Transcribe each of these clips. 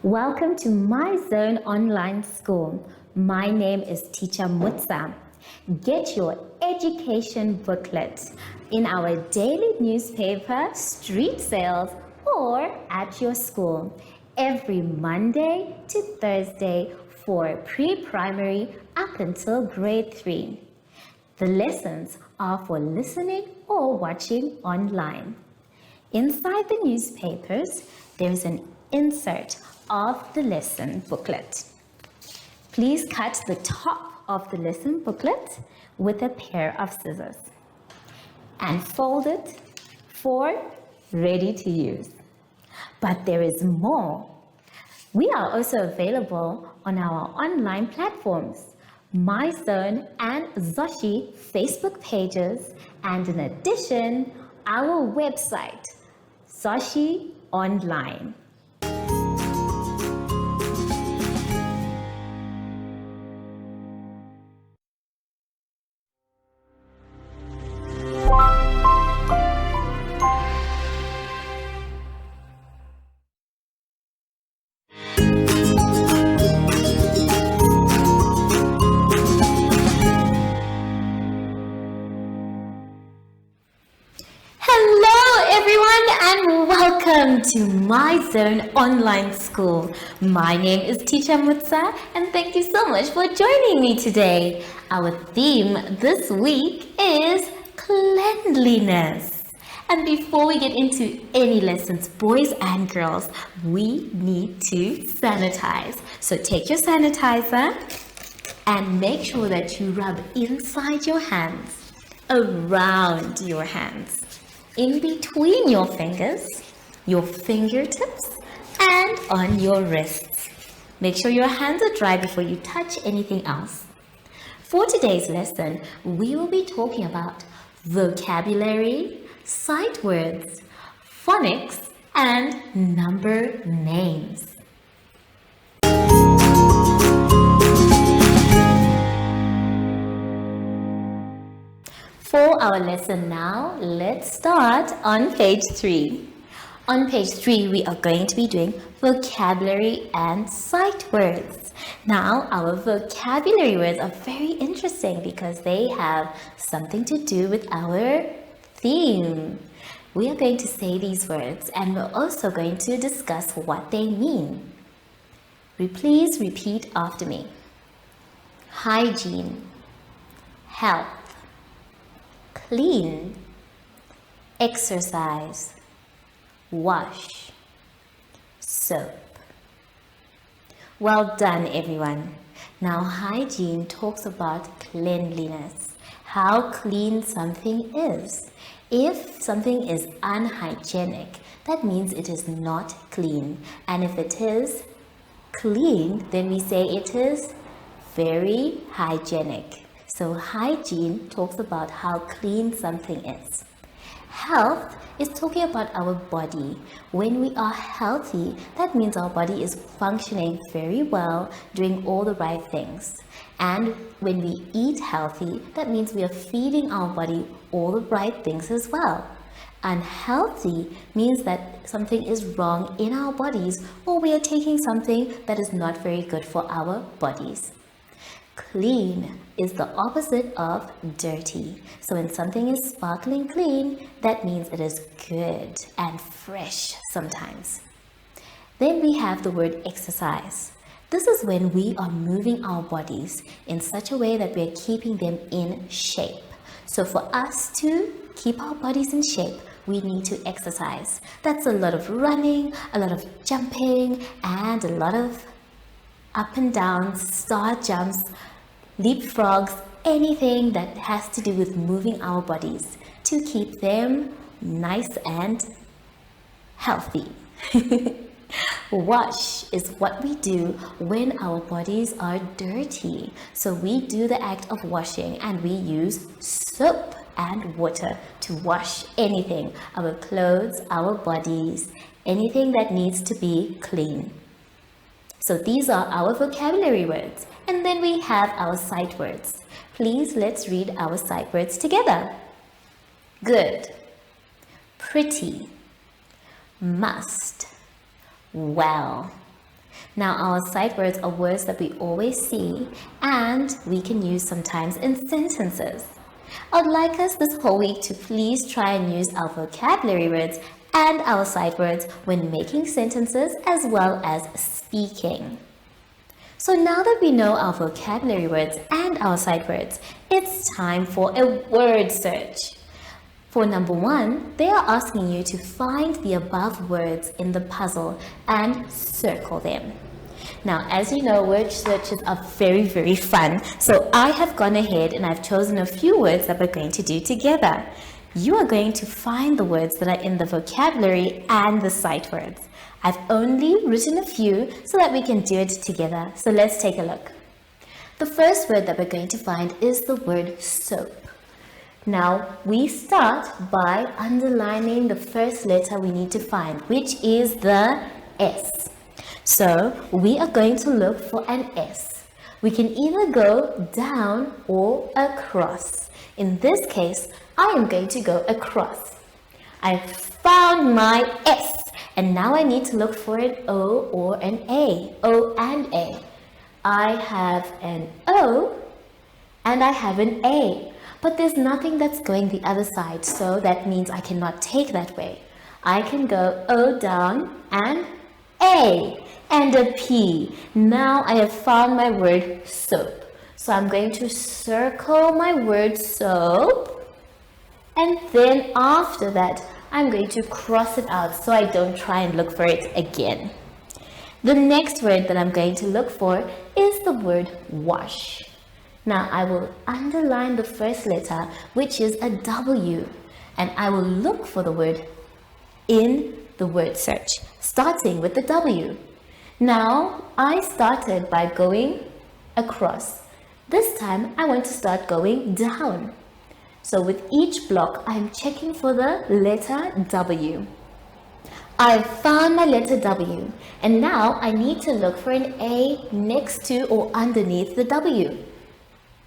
Welcome to My Zone Online School. My name is Teacher Mutsa. Get your education booklet in our daily newspaper, street sales, or at your school every Monday to Thursday for pre-primary up until grade 3. The lessons are for listening or watching online. Inside the newspapers, there is an insert of the lesson booklet. Please cut the top of the lesson booklet with a pair of scissors and fold it for ready to use. But there is more. We are also available on our online platforms, MyZone and Zoshi Facebook pages, and in addition, our website, Zoshi Online. Welcome to My Zone Online School. My name is Teacher Mutsa and thank you so much for joining me today. Our theme this week is cleanliness. And before we get into any lessons, boys and girls, we need to sanitize. So take your sanitizer and make sure that you rub inside your hands, around your hands, in between your fingers, your fingertips, and on your wrists. Make sure your hands are dry before you touch anything else. For today's lesson, we will be talking about vocabulary, sight words, phonics, and number names. For our lesson now, let's start on page 3. On page 3, we are going to be doing vocabulary and sight words. Now, our vocabulary words are very interesting because they have something to do with our theme. We are going to say these words and we're also going to discuss what they mean. Please repeat after me. Hygiene, health, clean, exercise, wash, soap. Well done, everyone. Now, hygiene talks about cleanliness, how clean something is. If something is unhygienic, that means it is not clean. And if it is clean, then we say it is very hygienic. So hygiene talks about how clean something is. Health is talking about our body. When we are healthy, that means our body is functioning very well, doing all the right things. And when we eat healthy, that means we are feeding our body all the right things as well. Unhealthy means that something is wrong in our bodies or we are taking something that is not very good for our bodies. Clean is the opposite of dirty. So when something is sparkling clean, that means it is good and fresh sometimes. Then we have the word exercise. This is when we are moving our bodies in such a way that we are keeping them in shape. So for us to keep our bodies in shape, we need to exercise. That's a lot of running, a lot of jumping, and a lot of up and down, star jumps, leapfrogs, anything that has to do with moving our bodies to keep them nice and healthy. Wash is what we do when our bodies are dirty. So we do the act of washing and we use soap and water to wash anything, our clothes, our bodies, anything that needs to be clean. So these are our vocabulary words. And then we have our sight words. Please, let's read our sight words together. Good, pretty, must, well, Now, our sight words are words that we always see and we can use sometimes in sentences. I'd like us this whole week to please try and use our vocabulary words and our sight words when making sentences as well as speaking. So now that we know our vocabulary words and our sight words, it's time for a word search. For number 1, they are asking you to find the above words in the puzzle and circle them. Now, as you know, word searches are very, very fun. So I have gone ahead and I've chosen a few words that we're going to do together. You are going to find the words that are in the vocabulary and the sight words. I've only written a few so that we can do it together. So let's take a look. The first word that we're going to find is the word soap. Now, we start by underlining the first letter we need to find, which is the S. So, we are going to look for an S. We can either go down or across. In this case, I am going to go across. I found my S, and now I need to look for an O or an A. O and A. I have an O and I have an A. But there's nothing that's going the other side, so that means I cannot take that way. I can go O down and A and a P. Now I have found my word soap. So I'm going to circle my word soap, and then after that I'm going to cross it out so I don't try and look for it again. The next word that I'm going to look for is the word wash. Now I will underline the first letter, which is a W, and I will look for the word in the word search, starting with the W. Now I started by going across. This time I want to start going down. So with each block, I'm checking for the letter W. I've found my letter W, and now I need to look for an A next to or underneath the W.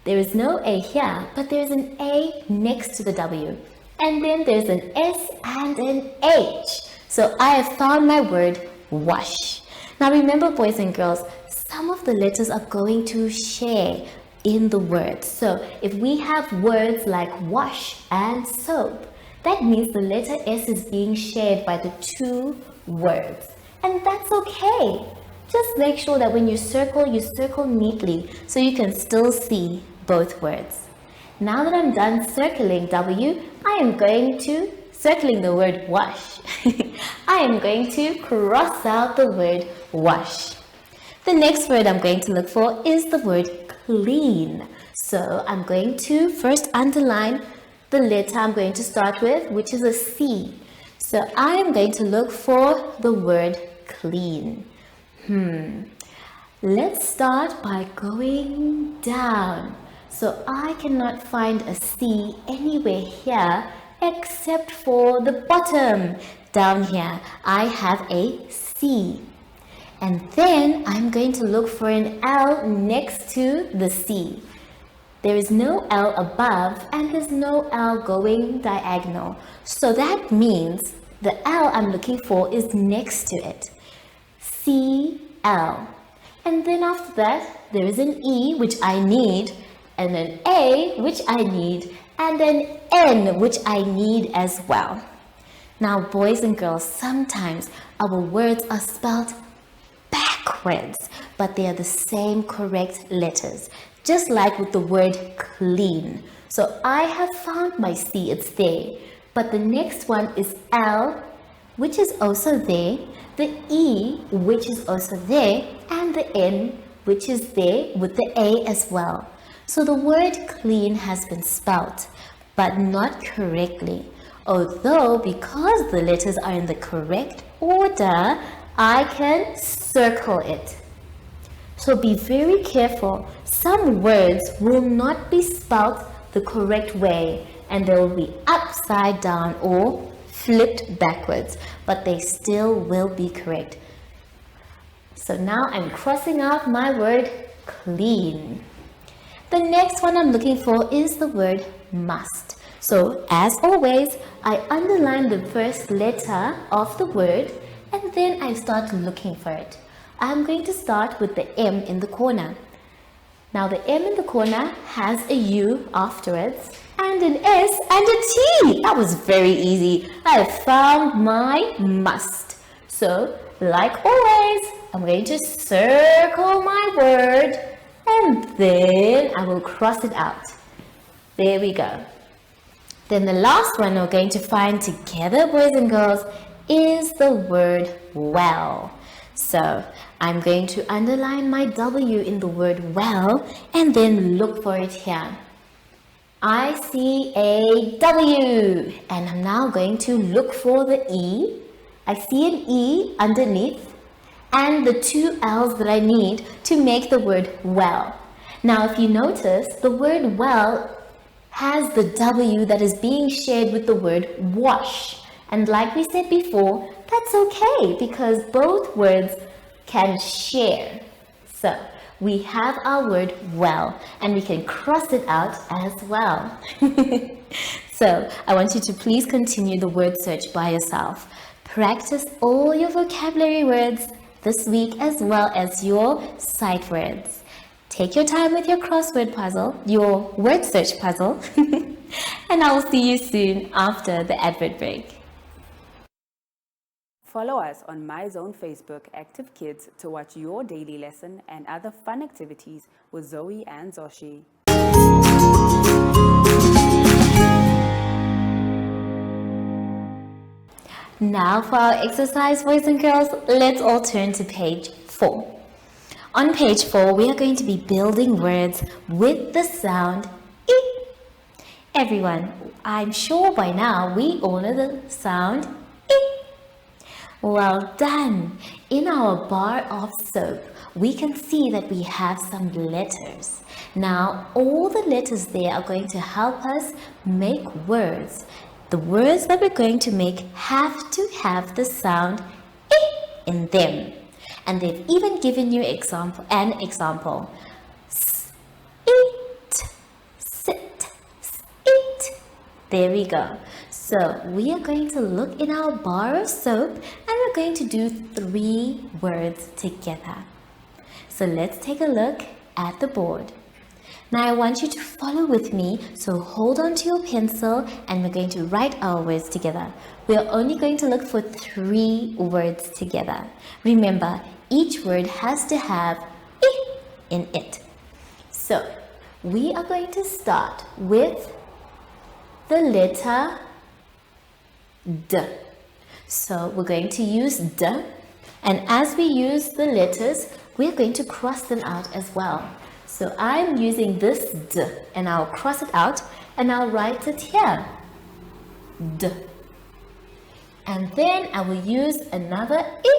There is no A here, but there is an A next to the W. And then there's an S and an H. So I have found my word wash. Now remember, boys and girls, some of the letters are going to share in the word. So if we have words like wash and soap, that means the letter S is being shared by the two words. And that's okay. Just make sure that when you circle neatly so you can still see both words. Now that I'm done circling W, I am going to circling the word wash. I am going to cross out the word wash. The next word I'm going to look for is the word clean. So I'm going to first underline the letter I'm going to start with, which is a C. So I am going to look for the word clean. Let's start by going down. So I cannot find a C anywhere here except for the bottom. Down here, I have a C. And then I'm going to look for an L next to the C. There is no L above and there's no L going diagonal. So that means the L I'm looking for is next to it. C-L. And then after that, there is an E, which I need, and an A, which I need, and an N, which I need as well. Now, boys and girls, sometimes our words are spelled backwards, but they are the same correct letters, just like with the word clean. So I have found my C, it's there, but the next one is L, which is also there, the E, which is also there, and the N, which is there with the A as well. So the word clean has been spelt, but not correctly. Although, because the letters are in the correct order, I can circle it. So be very careful. Some words will not be spelt the correct way, and they will be upside down or flipped backwards, but they still will be correct. So now I'm crossing out my word clean. The next one I'm looking for is the word must. So as always, I underline the first letter of the word and then I start looking for it. I'm going to start with the M in the corner. Now the M in the corner has a U afterwards and an S and a T. That was very easy. I have found my must. So, like always, I'm going to circle my word and then I will cross it out. There we go. Then the last one we're going to find together, boys and girls, is the word well. So I'm going to underline my W in the word well and then look for it here. I see a W and I'm now going to look for the E. I see an E underneath and the two L's that I need to make the word well. Now if you notice, the word well has the W that is being shared with the word wash. And like we said before, that's okay because both words can share. So we have our word well and we can cross it out as well. So I want you to please continue the word search by yourself. Practice all your vocabulary words this week as well as your sight words. Take your time with your crossword puzzle, your word search puzzle, and I will see you soon after the advert break. Follow us on MyZone Facebook Active Kids to watch your daily lesson and other fun activities with Zoe and Zoshi. Now for our exercise, boys and girls, let's all turn to page 4. On page 4, we are going to be building words with the sound E. Everyone, I'm sure by now we all know the sound E. Well done! In our bar of soap, we can see that we have some letters. Now, all the letters there are going to help us make words. The words that we're going to make have to have the sound E in them. And they've even given you an example. Eat, sit, eat. There we go. So we are going to look in our bar of soap and we're going to do 3 words together. So let's take a look at the board. Now I want you to follow with me, so hold on to your pencil and we're going to write our words together. We are only going to look for 3 words together. Remember, each word has to have E in it. So we are going to start with the letter D. So we're going to use D, and as we use the letters, we're going to cross them out as well. So I'm using this D and I'll cross it out and I'll write it here. D. And then I will use another E.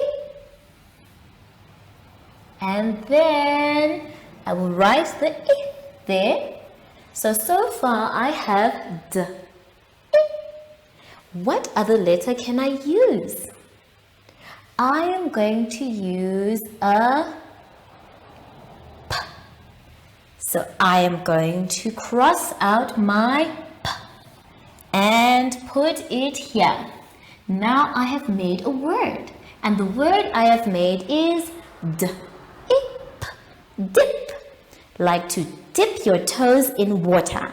And then I will write the E there. So far I have D. What other letter can I use? I am going to use a P. So I am going to cross out my P and put it here. Now I have made a word, and the word I have made is D. Ip, dip, like to dip your toes in water.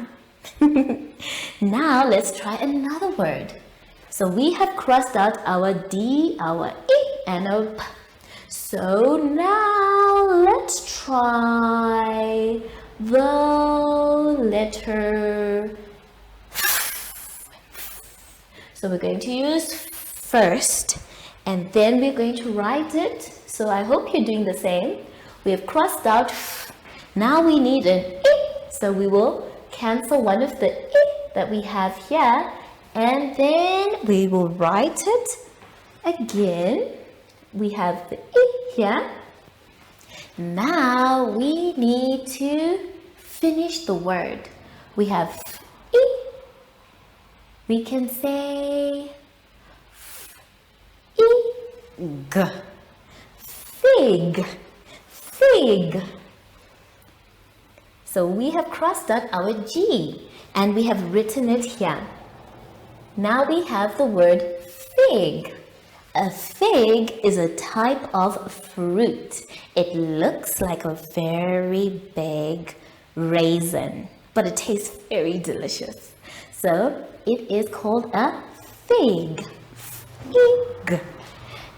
Now let's try another word. So we have crossed out our D, our E, and our P. So now let's try the letter F. So we're going to use first, and then we're going to write it. So I hope you're doing the same. We have crossed out F. Now we need an E. So we will cancel one of the E that we have here, and then we will write it again. We have the E here. Now we need to finish the word. We have E. We can say F-E-G. Fig. Fig. So we have crossed out our G and we have written it here. Now we have the word fig. A fig is a type of fruit. It looks like a very big raisin, but it tastes very delicious. So it is called a fig. Fig.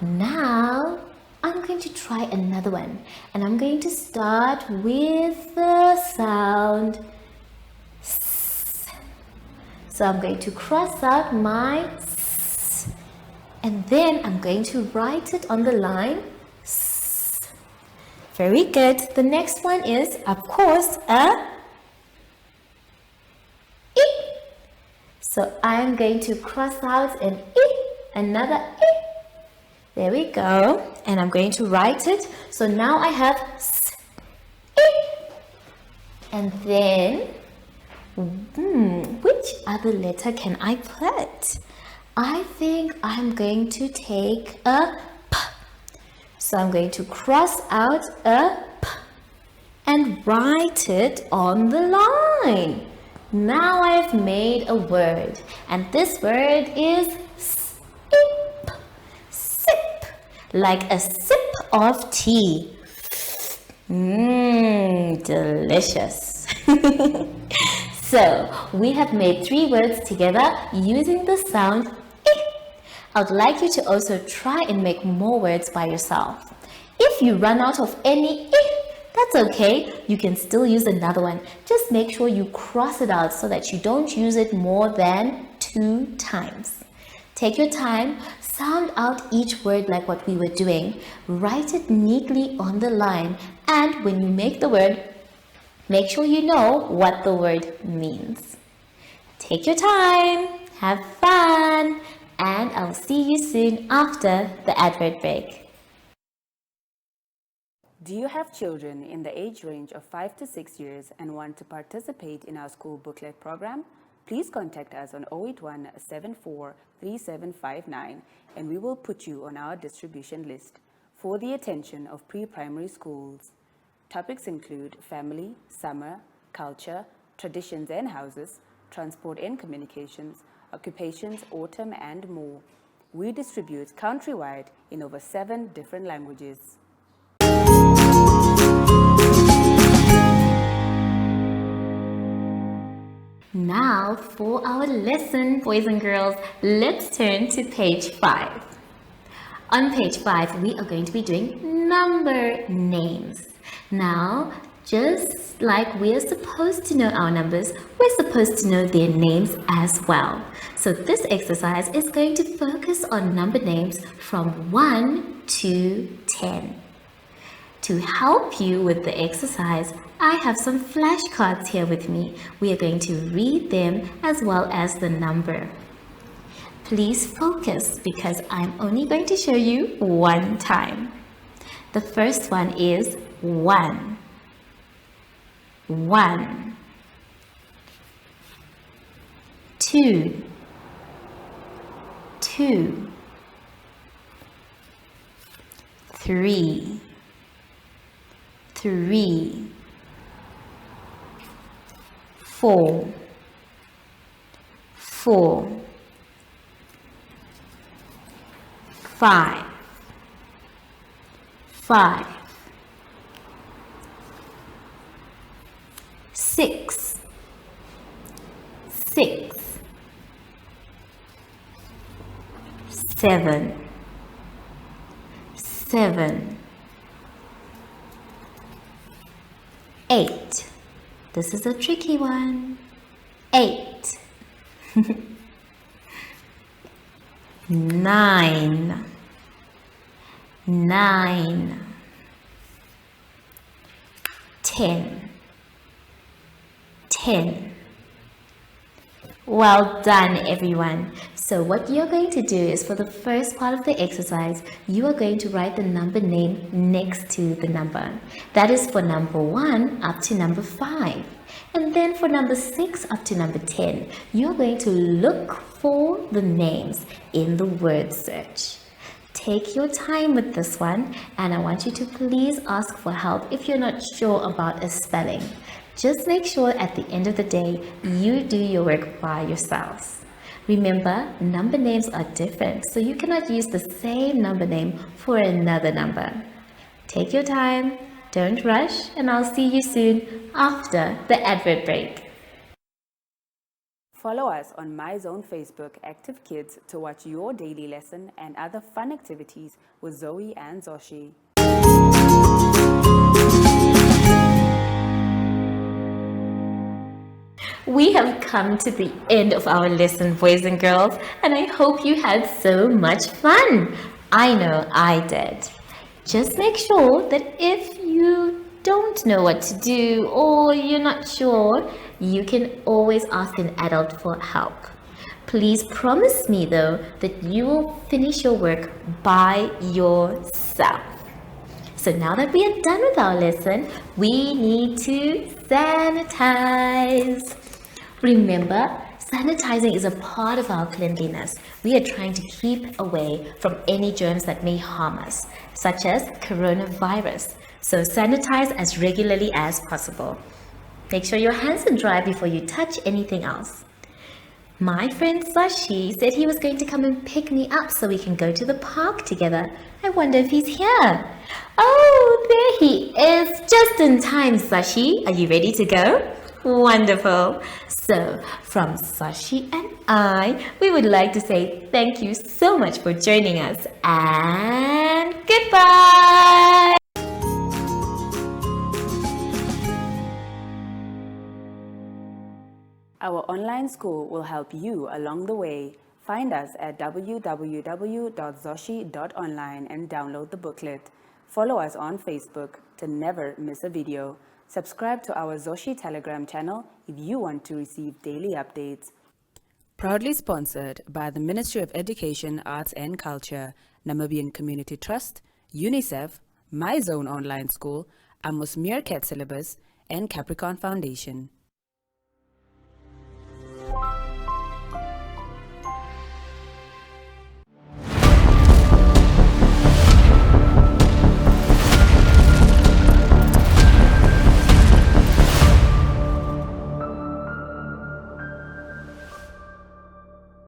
Now I'm going to try another one, and I'm going to start with the sound S. So I'm going to cross out my S, and then I'm going to write it on the line S. Very good. The next one is, of course, a I. So I'm going to cross out an I, another I. There we go. And I'm going to write it. So now I have S, I. And then, which other letter can I put? I think I'm going to take a P. So I'm going to cross out a P and write it on the line. Now I've made a word, and this word is sip. Sip, like a sip of tea. Delicious. So we have made 3 words together using the sound I. I would like you to also try and make more words by yourself. If you run out of any I, that's okay. You can still use another one. Just make sure you cross it out so that you don't use it more than 2 times. Take your time, sound out each word like what we were doing, write it neatly on the line, and when you make the word, make sure you know what the word means. Take your time, have fun, and I'll see you soon after the advert break. Do you have children in the age range of 5 to 6 years and want to participate in our school booklet program? Please contact us on 081 74 3759 and we will put you on our distribution list for the attention of pre-primary schools. Topics include family, summer, culture, traditions and houses, transport and communications, occupations, autumn and more. We distribute countrywide in over 7 different languages. Now for our lesson, boys and girls, let's turn to page 5. On page 5, we are going to be doing number names. Now, just like we're supposed to know our numbers, we're supposed to know their names as well. So this exercise is going to focus on number names from 1 to 10. To help you with the exercise, I have some flashcards here with me. We are going to read them as well as the number. Please focus because I'm only going to show you one time. The first one is 1. 1. 2. 2. 3. 3. 4. 4. 5. 5. 6. 6. 7. 7. 8. This is a tricky one. 8. 9. 9. 10. 10. Well done, everyone. So what you're going to do is, for the first part of the exercise, you are going to write the number name next to the number. That is for number 1 up to number 5. And then for number 6 up to number 10, you're going to look for the names in the word search. Take your time with this one, and I want you to please ask for help if you're not sure about a spelling. Just make sure at the end of the day, you do your work by yourselves. Remember, number names are different, so you cannot use the same number name for another number. Take your time, don't rush, and I'll see you soon after the advert break. Follow us on MyZone Facebook Active Kids to watch your daily lesson and other fun activities with Zoe and Zoshi. We have come to the end of our lesson, boys and girls, and I hope you had so much fun. I know I did. Just make sure that if you don't know what to do or you're not sure, you can always ask an adult for help. Please promise me though that you will finish your work by yourself. So now that we are done with our lesson, we need to sanitize. Remember, sanitizing is a part of our cleanliness. We are trying to keep away from any germs that may harm us, such as coronavirus. So sanitize as regularly as possible. Make sure your hands are dry before you touch anything else. My friend Sashi said he was going to come and pick me up so we can go to the park together. I wonder if he's here. Oh, there he is, just in time, Sashi. Are you ready to go? Wonderful. So, from Sashi and I, we would like to say thank you so much for joining us and goodbye. Our online school will help you along the way. Find us at www.zoshi.online and download the booklet. Follow us on Facebook to never miss a video. Subscribe to our Zoshi Telegram channel if you want to receive daily updates. Proudly sponsored by the Ministry of Education, Arts and Culture, Namibian Community Trust, UNICEF, MyZone Online School, Amos Meerkat Syllabus, and Capricorn Foundation.